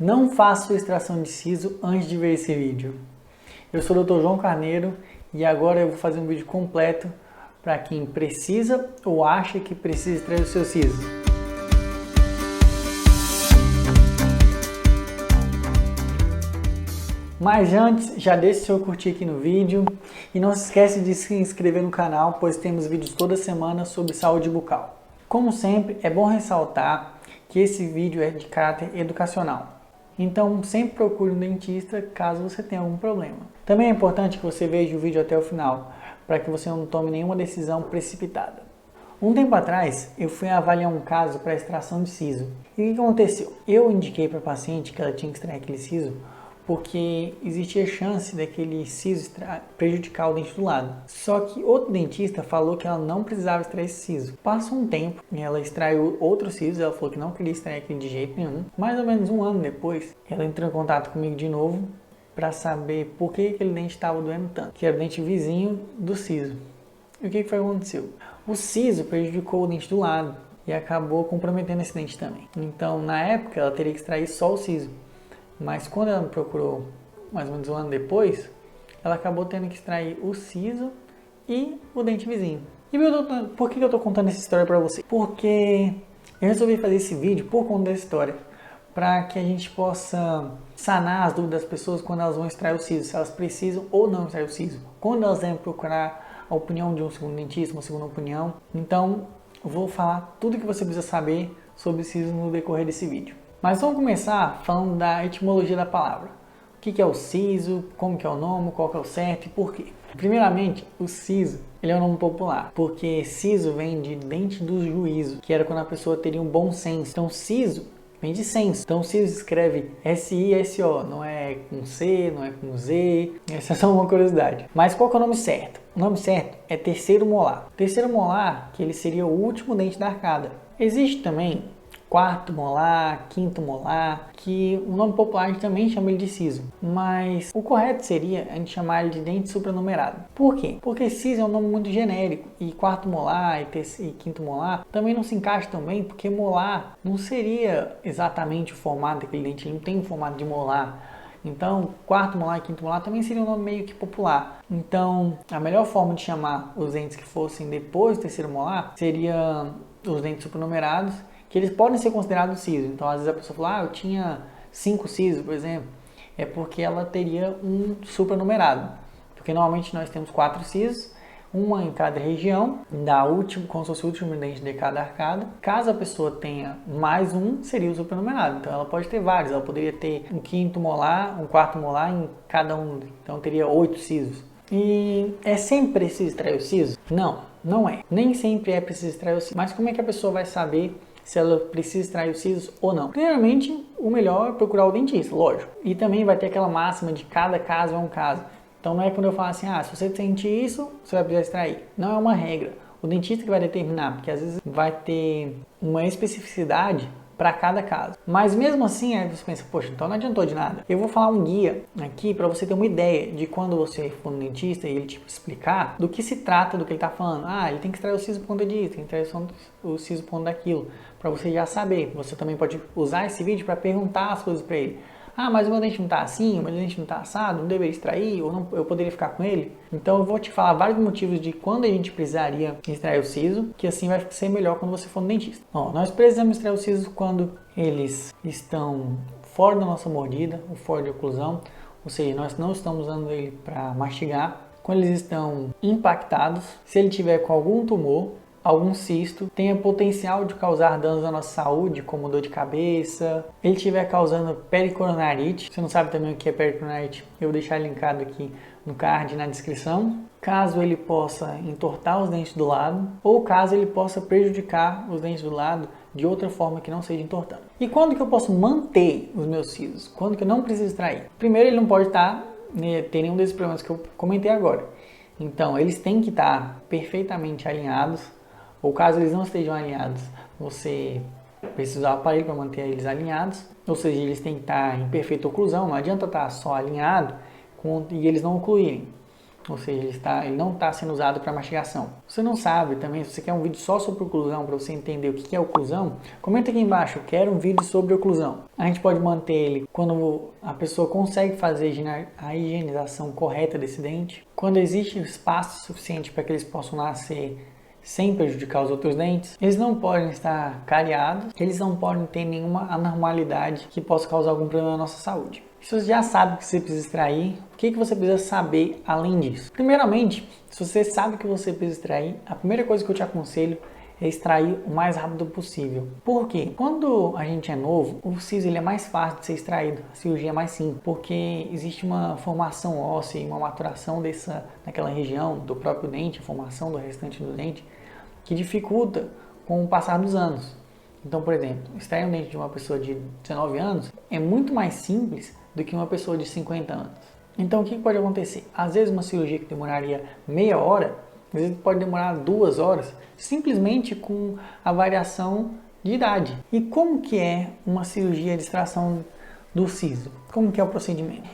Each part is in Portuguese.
Não faça sua extração de siso antes de ver esse vídeo. Eu sou o Dr. João Carneiro e agora eu vou fazer um vídeo completo para quem precisa ou acha que precisa extrair o seu siso. Mas antes, já deixe seu curtir aqui no vídeo e não se esquece de se inscrever no canal, pois temos vídeos toda semana sobre saúde bucal. Como sempre, é bom ressaltar que esse vídeo é de caráter educacional. Então, sempre procure um dentista caso você tenha algum problema. Também é importante que você veja o vídeo até o final, para que você não tome nenhuma decisão precipitada. Um tempo atrás, eu fui avaliar um caso para extração de siso. E o que aconteceu? Eu indiquei para a paciente que ela tinha que extrair aquele siso porque existia chance daquele siso prejudicar o dente do lado. Só que outro dentista falou que ela não precisava extrair esse siso. Passou um tempo, ela extraiu outro siso, ela falou que não queria extrair aquele de jeito nenhum. Mais ou menos um ano depois, ela entrou em contato comigo de novo para saber por que aquele dente estava doendo tanto, que era o dente vizinho do siso. E o que foi que aconteceu? O siso prejudicou o dente do lado e acabou comprometendo esse dente também. Então, na época, ela teria que extrair só o siso. Mas quando ela me procurou, mais ou menos um ano depois, ela acabou tendo que extrair o siso e o dente vizinho. E por que eu estou contando essa história para você? Porque eu resolvi fazer esse vídeo por conta dessa história, para que a gente possa sanar as dúvidas das pessoas quando elas vão extrair o siso, se elas precisam ou não extrair o siso, quando elas devem procurar a opinião de um segundo dentista, uma segunda opinião. Então, eu vou falar tudo que você precisa saber sobre o siso no decorrer desse vídeo. Mas vamos começar falando da etimologia da palavra. O que é o siso, como que é o nome, qual que é o certo e por quê? Primeiramente, o siso, ele é um nome popular, porque siso vem de dente do juízo, que era quando a pessoa teria um bom senso. Então, siso vem de senso. Então, siso escreve S-I-S-O, não é com C, não é com Z. Essa é só uma curiosidade. Mas qual que é o nome certo? O nome certo é terceiro molar. Terceiro molar, que ele seria o último dente da arcada. Existe também quarto molar, quinto molar, que o nome popular a gente também chama ele de siso. Mas o correto seria a gente chamar ele de dente supranumerado. Por quê? Porque siso é um nome muito genérico e quarto molar e quinto molar também não se encaixa tão bem, porque molar não seria exatamente o formato daquele dente, ele não tem o formato de molar. Então, quarto molar e quinto molar também seria um nome meio que popular. Então, a melhor forma de chamar os dentes que fossem depois do terceiro molar seria os dentes supranumerados, que eles podem ser considerados siso. Então, às vezes a pessoa fala, eu tinha 5 sisos, por exemplo. É porque ela teria um supranumerado. Porque normalmente nós temos 4 sisos, uma em cada região, como se fosse o último dente de cada arcada. Caso a pessoa tenha mais um, seria o supranumerado. Então, ela pode ter vários. Ela poderia ter um quinto molar, um quarto molar em cada um. Então, teria 8 sisos. E é sempre preciso extrair o siso? Não, não é. Nem sempre é preciso extrair o siso. Mas como é que a pessoa vai saber se ela precisa extrair os sisos ou não? Primeiramente, o melhor é procurar o dentista, lógico. E também vai ter aquela máxima de cada caso é um caso. Então não é quando eu falo assim, se você sente isso, você vai precisar extrair. Não é uma regra. O dentista que vai determinar, porque às vezes vai ter uma especificidade para cada caso. Mas mesmo assim, aí você pensa, poxa, então não adiantou de nada. Eu vou falar um guia aqui para você ter uma ideia de quando você for no dentista e ele explicar do que se trata do que ele está falando. Ele tem que extrair o siso por conta disso, tem que extrair o siso por conta daquilo, para você já saber. Você também pode usar esse vídeo para perguntar as coisas para ele. Mas o meu dente não está assim, o meu dente não está assado, não deveria extrair, ou não, eu poderia ficar com ele. Então eu vou te falar vários motivos de quando a gente precisaria extrair o siso, que assim vai ser melhor quando você for no dentista. Nós precisamos extrair o siso quando eles estão fora da nossa mordida, ou fora de oclusão, ou seja, nós não estamos usando ele para mastigar. Quando eles estão impactados, se ele tiver com algum tumor, algum cisto, tenha potencial de causar danos à nossa saúde, como dor de cabeça, ele estiver causando pericoronarite. Você não sabe também o que é pericoronarite? Eu vou deixar linkado aqui no card na descrição. Caso ele possa entortar os dentes do lado, ou caso ele possa prejudicar os dentes do lado de outra forma que não seja entortando. E quando que eu posso manter os meus sisos? Quando que eu não preciso extrair? Primeiro, ele não pode ter nenhum desses problemas que eu comentei agora. Então, eles têm que estar perfeitamente alinhados, ou caso eles não estejam alinhados, você precisa usar o aparelho para manter eles alinhados, ou seja, eles têm que estar em perfeita oclusão, não adianta estar só alinhado e eles não ocluírem. ou seja, ele não está sendo usado para mastigação. Você não sabe também, se você quer um vídeo só sobre oclusão, para você entender o que é oclusão, comenta aqui embaixo, eu quero um vídeo sobre oclusão. A gente pode manter ele quando a pessoa consegue fazer a higienização correta desse dente, quando existe espaço suficiente para que eles possam nascer sem prejudicar os outros dentes. Eles não podem estar cariados, eles não podem ter nenhuma anormalidade que possa causar algum problema na nossa saúde. Se você já sabe o que você precisa extrair, o que você precisa saber além disso? Primeiramente, se você sabe o que você precisa extrair, a primeira coisa que eu te aconselho é extrair o mais rápido possível. Por quê? Quando a gente é novo, o siso ele é mais fácil de ser extraído, a cirurgia é mais simples, porque existe uma formação óssea e uma maturação naquela região do próprio dente, a formação do restante do dente, que dificulta com o passar dos anos. Então, por exemplo, extrair um dente de uma pessoa de 19 anos é muito mais simples do que uma pessoa de 50 anos. Então, o que pode acontecer? Às vezes, uma cirurgia que demoraria meia hora, às vezes pode demorar 2 horas, simplesmente com a variação de idade. E como que é uma cirurgia de extração do siso? Como que é o procedimento?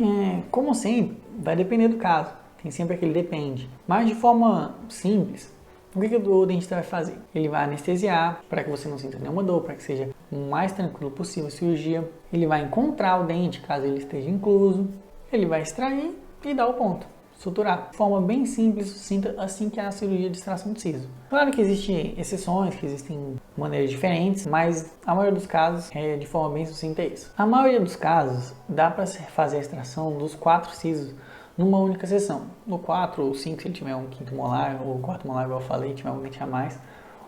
Como sempre, vai depender do caso. Tem sempre aquele depende. Mas de forma simples, o que o dentista vai fazer? Ele vai anestesiar para que você não sinta nenhuma dor, para que seja o mais tranquilo possível a cirurgia. Ele vai encontrar o dente, caso ele esteja incluso. Ele vai extrair e dar o ponto, suturar. De forma bem simples, sucinta, assim que é a cirurgia de extração de siso. Claro que existem exceções, que existem maneiras diferentes, mas a maioria dos casos é de forma bem sucinta isso. A maioria dos casos dá para fazer a extração dos 4 sisos numa única sessão. No 4 ou 5, se ele tiver um quinto molar, ou 4 molar, igual eu falei, tiver um dente a mais,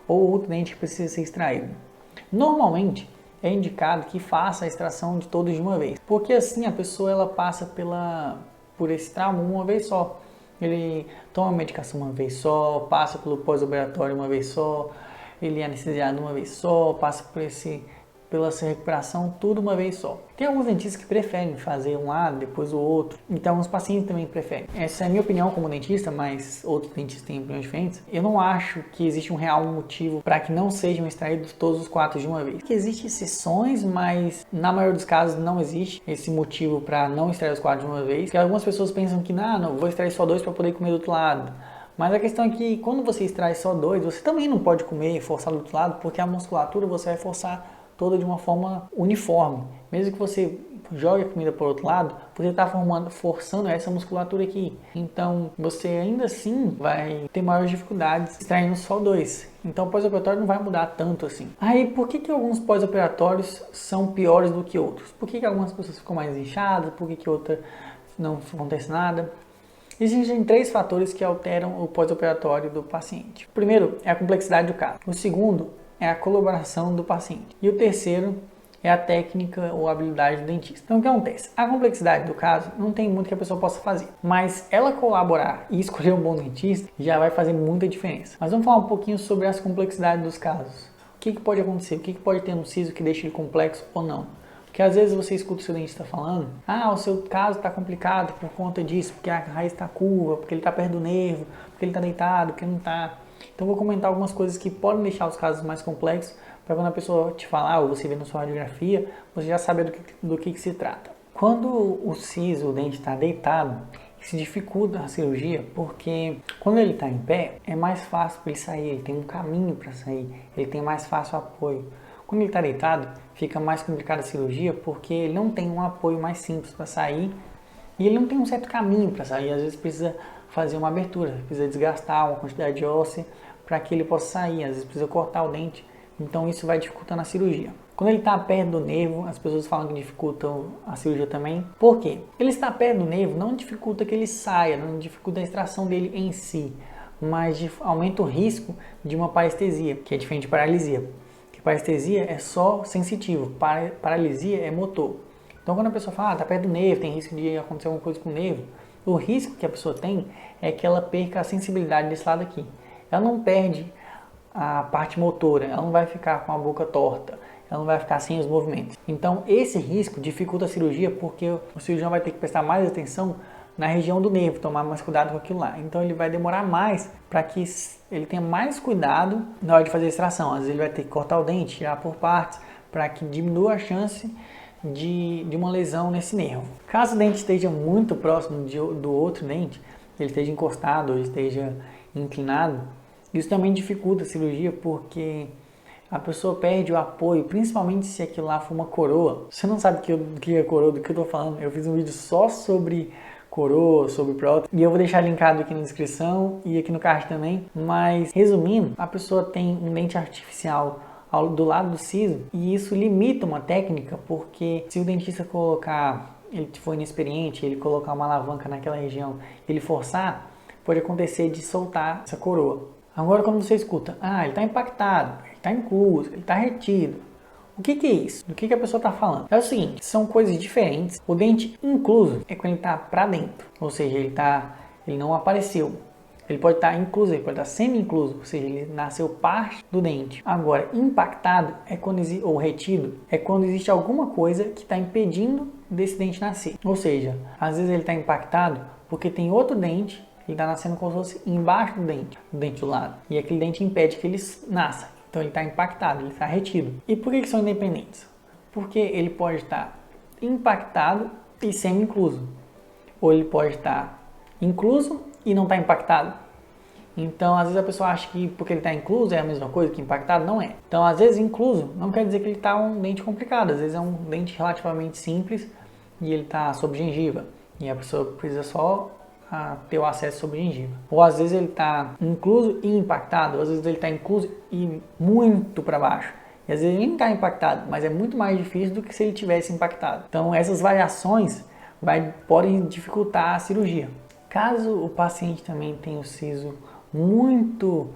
ou outro dente que precisa ser extraído. Normalmente, é indicado que faça a extração de todos de uma vez, porque assim a pessoa ela passa por esse trauma uma vez só. Ele toma a medicação uma vez só, passa pelo pós-operatório uma vez só, ele é anestesiado uma vez só, passa pela essa recuperação tudo uma vez só. Tem alguns dentistas que preferem fazer um lado, depois o outro. Então, os pacientes também preferem. Essa é a minha opinião como dentista, mas outros dentistas têm opiniões diferentes. Eu não acho que existe um real motivo para que não sejam extraídos todos os 4 de uma vez. Porque existem exceções, mas na maioria dos casos não existe esse motivo para não extrair os 4 de uma vez. Porque algumas pessoas pensam que, não, vou extrair só 2 para poder comer do outro lado. Mas a questão é que quando você extrai só 2, você também não pode comer e forçar do outro lado, porque a musculatura você vai forçar toda de uma forma uniforme. Mesmo que você jogue a comida para o outro lado, você está forçando essa musculatura aqui. Então, você ainda assim vai ter maiores dificuldades extraindo só 2. Então, o pós-operatório não vai mudar tanto assim. Aí, por que alguns pós-operatórios são piores do que outros? Por que algumas pessoas ficam mais inchadas? Por que outras não acontece nada? Existem 3 fatores que alteram o pós-operatório do paciente. O primeiro é a complexidade do caso. O segundo é a colaboração do paciente. E o terceiro é a técnica ou habilidade do dentista. Então, o que acontece? A complexidade do caso não tem muito que a pessoa possa fazer, mas ela colaborar e escolher um bom dentista já vai fazer muita diferença. Mas vamos falar um pouquinho sobre as complexidades dos casos. O que pode acontecer? O que pode ter no siso que deixa ele complexo ou não? Porque às vezes você escuta o seu dentista falando, o seu caso está complicado por conta disso, porque a raiz está curva, porque ele está perto do nervo, porque ele está deitado, porque ele não está. Então vou comentar algumas coisas que podem deixar os casos mais complexos, para quando a pessoa te falar, ou você ver na sua radiografia, você já saber do que se trata. Quando o siso, o dente está deitado, isso dificulta a cirurgia, porque quando ele está em pé, é mais fácil para ele sair, ele tem um caminho para sair, ele tem mais fácil apoio. Quando ele está deitado, fica mais complicada a cirurgia, porque ele não tem um apoio mais simples para sair, e ele não tem um certo caminho para sair, às vezes precisa fazer uma abertura, precisa desgastar uma quantidade óssea para que ele possa sair, às vezes precisa cortar o dente, então isso vai dificultando a cirurgia. Quando ele está perto do nervo, as pessoas falam que dificultam a cirurgia também. Por quê? Ele está perto do nervo não dificulta que ele saia, não dificulta a extração dele em si, mas aumenta o risco de uma parestesia, que é diferente de paralisia. Porque parestesia é só sensitivo, paralisia é motor. Então quando a pessoa fala, está perto do nervo, tem risco de acontecer alguma coisa com o nervo, o risco que a pessoa tem é que ela perca a sensibilidade desse lado aqui. Ela não perde a parte motora, ela não vai ficar com a boca torta, ela não vai ficar sem os movimentos. Então esse risco dificulta a cirurgia porque o cirurgião vai ter que prestar mais atenção na região do nervo, tomar mais cuidado com aquilo lá. Então ele vai demorar mais para que ele tenha mais cuidado na hora de fazer a extração. Às vezes ele vai ter que cortar o dente, tirar por partes, para que diminua a chance de uma lesão nesse nervo. Caso o dente esteja muito próximo do outro dente, ele esteja encostado ou esteja inclinado, isso também dificulta a cirurgia porque a pessoa perde o apoio, principalmente se aquilo lá for uma coroa. Você não sabe do que é coroa, do que eu tô falando. Eu fiz um vídeo só sobre coroa, sobre prótese, e eu vou deixar linkado aqui na descrição e aqui no card também. Mas, resumindo, a pessoa tem um dente artificial do lado do siso e isso limita uma técnica, porque se o dentista colocar, ele for inexperiente, ele colocar uma alavanca naquela região, ele forçar, pode acontecer de soltar essa coroa. Agora, quando você escuta, ele está impactado, ele está incluso, ele está retido, o que é isso? Do que a pessoa está falando? É o seguinte, são coisas diferentes. O dente incluso é quando ele está para dentro, ou seja, ele não apareceu. Ele pode estar incluso, ele pode estar semi-incluso, ou seja, ele nasceu parte do dente. Agora, impactado é quando ou retido é quando existe alguma coisa que está impedindo desse dente nascer. Ou seja, às vezes ele está impactado porque tem outro dente, ele está nascendo como se fosse embaixo do dente do lado. E aquele dente impede que ele nasça. Então ele está impactado, ele está retido. E por que são independentes? Porque ele pode estar impactado e semi-incluso. Ou ele pode estar incluso e não está impactado. Então, às vezes a pessoa acha que porque ele está incluso é a mesma coisa que impactado, não é. Então, às vezes incluso não quer dizer que ele está um dente complicado, às vezes é um dente relativamente simples e ele está sob gengiva. E a pessoa precisa só ter o acesso sob gengiva. Ou às vezes ele está incluso e impactado, às vezes ele está incluso e muito para baixo. E às vezes ele nem está impactado, mas é muito mais difícil do que se ele tivesse impactado. Então, essas variações podem dificultar a cirurgia. Caso o paciente também tenha o siso muito,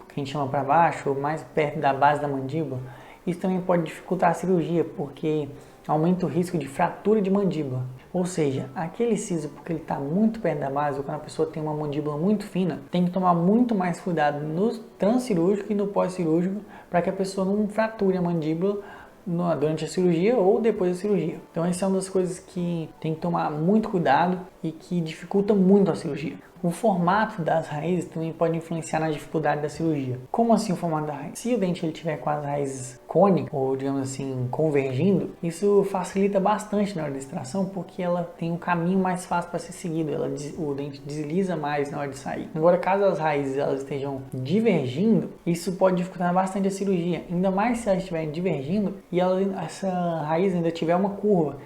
que a gente chama para baixo, ou mais perto da base da mandíbula, isso também pode dificultar a cirurgia, porque aumenta o risco de fratura de mandíbula. Ou seja, aquele siso, porque ele está muito perto da base, ou quando a pessoa tem uma mandíbula muito fina, tem que tomar muito mais cuidado no transcirúrgico e no pós-cirúrgico, para que a pessoa não frature a mandíbula durante a cirurgia ou depois da cirurgia. Então essa é uma das coisas que tem que tomar muito cuidado e que dificulta muito a cirurgia. O formato das raízes também pode influenciar na dificuldade da cirurgia. Como assim o formato da raiz? Se o dente ele tiver com as raízes cônicas, ou digamos assim, convergindo, isso facilita bastante na hora da extração, porque ela tem um caminho mais fácil para ser seguido, o dente desliza mais na hora de sair. Agora, caso as raízes elas estejam divergindo, isso pode dificultar bastante a cirurgia, ainda mais se elas estiverem divergindo e essa raiz ainda tiver uma curva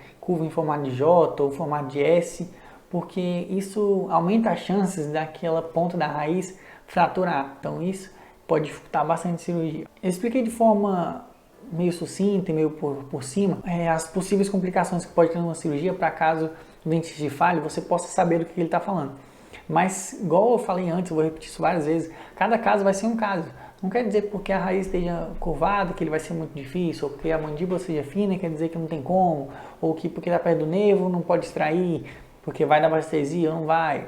em formato de J ou formato de S, porque isso aumenta as chances daquela ponta da raiz fraturar. Então isso pode dificultar bastante a cirurgia. Eu expliquei de forma meio sucinta e meio por cima as possíveis complicações que pode ter numa cirurgia, para caso o dente de falhe, você possa saber do que ele está falando. Mas, igual eu falei antes, eu vou repetir isso várias vezes, cada caso vai ser um caso. Não quer dizer porque a raiz esteja curvada que ele vai ser muito difícil, ou porque a mandíbula seja fina, quer dizer que não tem como, ou que porque está perto do nervo não pode extrair, porque vai dar parestesia ou não vai.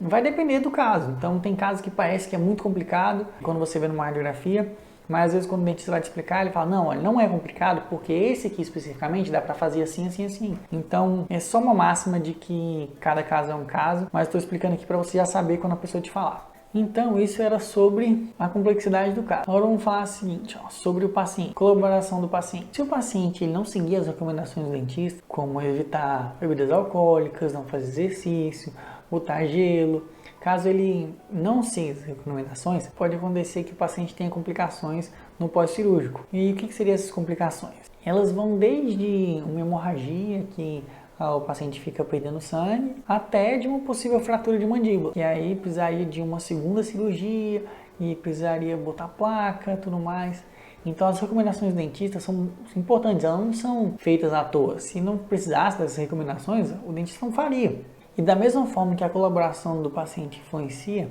Vai depender do caso. Então tem casos que parece que é muito complicado quando você vê numa radiografia, mas às vezes quando o dentista vai te explicar, ele fala, não, olha, não é complicado porque esse aqui especificamente dá para fazer assim, assim, assim. Então é só uma máxima de que cada caso é um caso, mas estou explicando aqui para você já saber quando a pessoa te falar. Então, isso era sobre a complexidade do caso. Agora vamos falar o seguinte, sobre o paciente, colaboração do paciente. Se o paciente ele não seguir as recomendações do dentista, como evitar bebidas alcoólicas, não fazer exercício, botar gelo, caso ele não siga as recomendações, pode acontecer que o paciente tenha complicações no pós-cirúrgico. E o que seriam essas complicações? Elas vão desde uma hemorragia que o paciente fica perdendo sangue, até de uma possível fratura de mandíbula. E aí precisaria de uma segunda cirurgia, e precisaria botar placa, tudo mais. Então as recomendações do dentista são importantes, elas não são feitas à toa. Se não precisasse dessas recomendações, o dentista não faria. E da mesma forma que a colaboração do paciente influencia,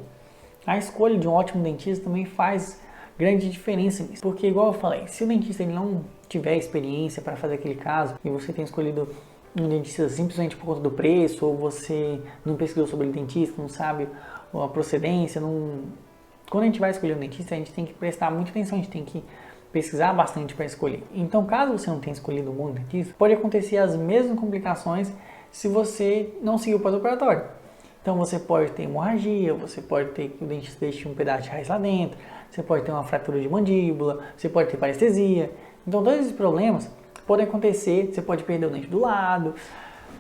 a escolha de um ótimo dentista também faz grande diferença nisso. Porque, igual eu falei, se o dentista ele não tiver experiência para fazer aquele caso, e você tem escolhido um dentista simplesmente por conta do preço, ou você não pesquisou sobre o dentista, não sabe a procedência, quando a gente vai escolher um dentista, a gente tem que prestar muita atenção, a gente tem que pesquisar bastante para escolher. Então, caso você não tenha escolhido um bom dentista, pode acontecer as mesmas complicações se você não seguir o pós-operatório. Então, você pode ter hemorragia, você pode ter que o dentista deixe um pedaço de raiz lá dentro, você pode ter uma fratura de mandíbula, você pode ter parestesia. Então, todos esses problemas podem acontecer, você pode perder o dente do lado,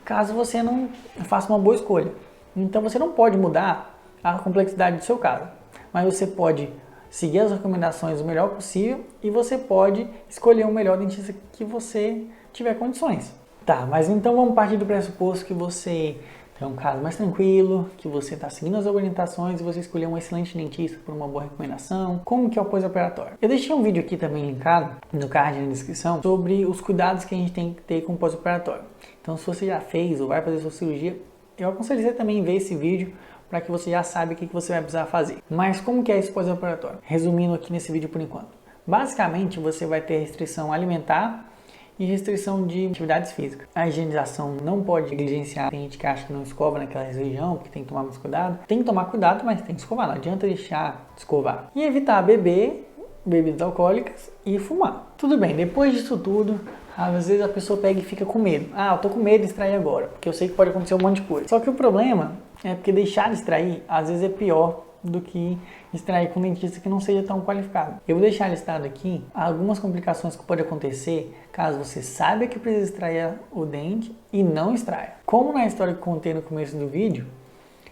caso você não faça uma boa escolha. Então você não pode mudar a complexidade do seu caso. Mas você pode seguir as recomendações o melhor possível e você pode escolher o melhor dentista que você tiver condições. Tá, mas então vamos partir do pressuposto que você tem um caso mais tranquilo, que você está seguindo as orientações e você escolheu um excelente dentista por uma boa recomendação. Como que é o pós-operatório? Eu deixei um vídeo aqui também linkado no card na descrição sobre os cuidados que a gente tem que ter com o pós-operatório. Então se você já fez ou vai fazer sua cirurgia, eu aconselho você também ver esse vídeo para que você já saiba o que você vai precisar fazer. Mas como que é esse pós-operatório? Resumindo aqui nesse vídeo por enquanto. Basicamente você vai ter restrição alimentar e restrição de atividades físicas. A higienização não pode negligenciar. Tem gente que acha que não escova naquela região, porque tem que tomar mais cuidado. Tem que tomar cuidado, mas tem que escovar, não adianta deixar de escovar. E evitar beber bebidas alcoólicas e fumar. Tudo bem, depois disso tudo, às vezes a pessoa pega e fica com medo. Eu tô com medo de extrair agora, porque eu sei que pode acontecer um monte de coisa. Só que o problema é porque deixar de extrair, às vezes é pior do que extrair com um dentista que não seja tão qualificado. Eu vou deixar listado aqui algumas complicações que podem acontecer caso você saiba que precisa extrair o dente e não extraia. Como na história que contei no começo do vídeo,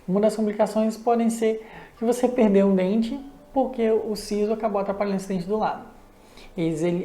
uma das complicações podem ser que você perdeu um dente porque o siso acabou atrapalhando esse dente do lado.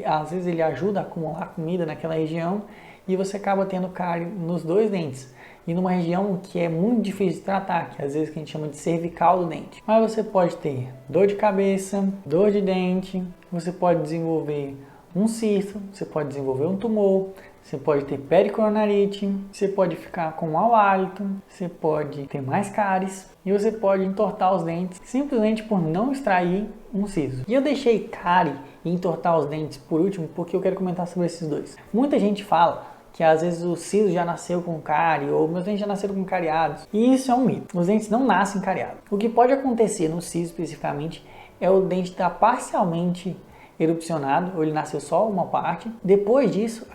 Às vezes ele ajuda a acumular comida naquela região e você acaba tendo cárie nos dois dentes. E numa região que é muito difícil de tratar, que às vezes que a gente chama de cervical do dente. Mas você pode ter dor de cabeça, dor de dente, você pode desenvolver um cisto, você pode desenvolver um tumor, você pode ter pericoronarite, você pode ficar com mau hálito, você pode ter mais cáries e você pode entortar os dentes simplesmente por não extrair um siso. E eu deixei cárie e entortar os dentes por último porque eu quero comentar sobre esses dois. Muita gente fala que às vezes o siso já nasceu com cárie ou meus dentes já nasceram com cariados. E isso é um mito. Os dentes não nascem cariados. O que pode acontecer no siso especificamente é o dente estar parcialmente erupcionado, ou ele nasceu só uma parte. Depois disso,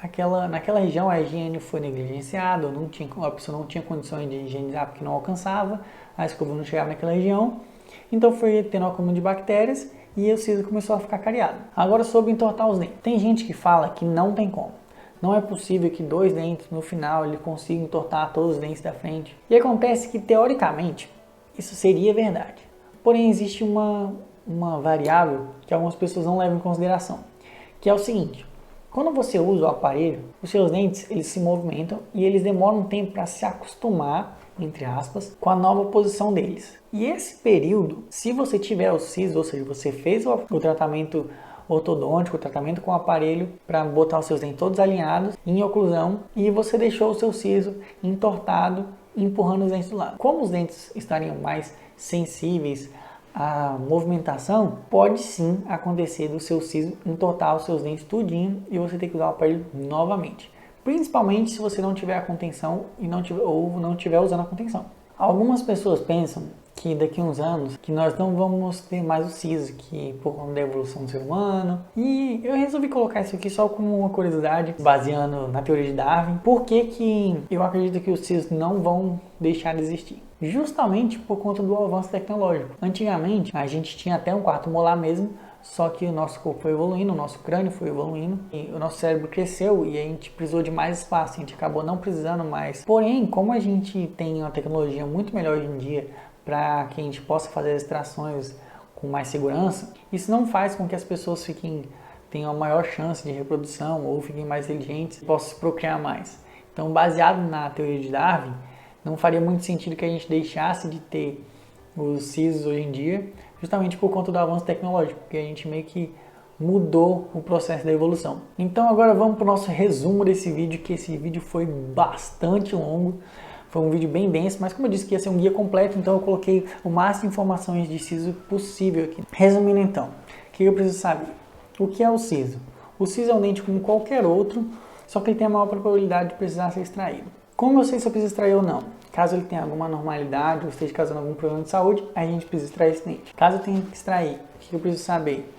naquela região a higiene foi negligenciada, a pessoa não tinha condições de higienizar porque não alcançava, a escova não chegava naquela região. Então foi tendo um acúmulo de bactérias e o siso começou a ficar cariado. Agora sobre entortar os dentes. Tem gente que fala que não tem como. Não é possível que dois dentes no final ele consiga entortar todos os dentes da frente. E acontece que teoricamente isso seria verdade. Porém existe uma variável que algumas pessoas não levam em consideração, que é o seguinte: quando você usa o aparelho, os seus dentes eles se movimentam e eles demoram um tempo para se acostumar, entre aspas, com a nova posição deles. E esse período, se você tiver o siso, ou seja, você fez o tratamento ortodôntico, o tratamento com o aparelho para botar os seus dentes todos alinhados, em oclusão, e você deixou o seu siso entortado, empurrando os dentes do lado. Como os dentes estariam mais sensíveis à movimentação, pode sim acontecer do seu siso entortar os seus dentes tudinho e você ter que usar o aparelho novamente. Principalmente se você não tiver a contenção ou não tiver usando a contenção. Algumas pessoas pensam que daqui a uns anos que nós não vamos ter mais o siso, que por conta da evolução do ser humano. E eu resolvi colocar isso aqui só como uma curiosidade, baseando na teoria de Darwin. Por que eu acredito que os sisos não vão deixar de existir? Justamente por conta do avanço tecnológico. Antigamente a gente tinha até um quarto molar mesmo, só que o nosso corpo foi evoluindo, o nosso crânio foi evoluindo, e o nosso cérebro cresceu e a gente precisou de mais espaço, a gente acabou não precisando mais. Porém, como a gente tem uma tecnologia muito melhor hoje em dia, para que a gente possa fazer as extrações com mais segurança, isso não faz com que as pessoas tenham a maior chance de reprodução ou fiquem mais inteligentes e possam se procriar mais. Então, baseado na teoria de Darwin, não faria muito sentido que a gente deixasse de ter os sisos hoje em dia, justamente por conta do avanço tecnológico, porque a gente meio que mudou o processo da evolução. Então agora vamos para o nosso resumo desse vídeo, que esse vídeo foi bastante longo. Foi um vídeo bem denso, mas como eu disse que ia ser um guia completo, então eu coloquei o máximo de informações de siso possível aqui. Resumindo então, o que eu preciso saber? O que é o siso? O siso é um dente como qualquer outro, só que ele tem a maior probabilidade de precisar ser extraído. Como eu sei se eu preciso extrair ou não? Caso ele tenha alguma anormalidade ou esteja causando algum problema de saúde, a gente precisa extrair esse dente. Caso eu tenha que extrair, o que eu preciso saber?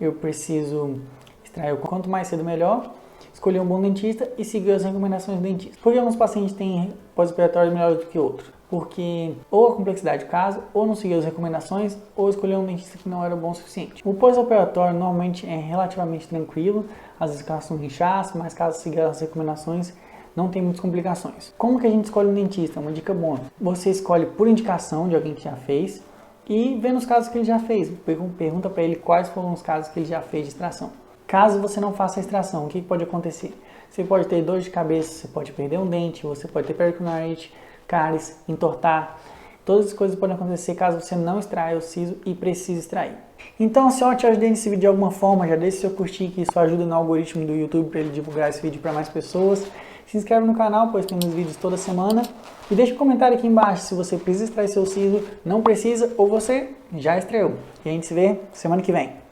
Eu preciso extrair o quanto mais cedo melhor, escolher um bom dentista e seguir as recomendações do dentista. Por que alguns pacientes têm pós-operatórios melhores do que outros? Porque ou a complexidade do caso, ou não seguir as recomendações, ou escolher um dentista que não era bom o suficiente. O pós-operatório normalmente é relativamente tranquilo, às vezes caso um inchaço, mas caso seguir as recomendações, não tem muitas complicações. Como que a gente escolhe um dentista? Uma dica boa. Você escolhe por indicação de alguém que já fez e vê nos casos que ele já fez. Pergunta para ele quais foram os casos que ele já fez de extração. Caso você não faça a extração, o que pode acontecer? Você pode ter dor de cabeça, você pode perder um dente, você pode ter pericarditis, cáries, entortar. Todas as coisas podem acontecer caso você não extraia o siso e precise extrair. Então, se eu te ajudei nesse vídeo de alguma forma, já deixe seu curtir, que isso ajuda no algoritmo do YouTube para ele divulgar esse vídeo para mais pessoas. Se inscreve no canal, pois temos vídeos toda semana. E deixa um comentário aqui embaixo se você precisa extrair seu siso, não precisa ou você já extraiu. E a gente se vê semana que vem.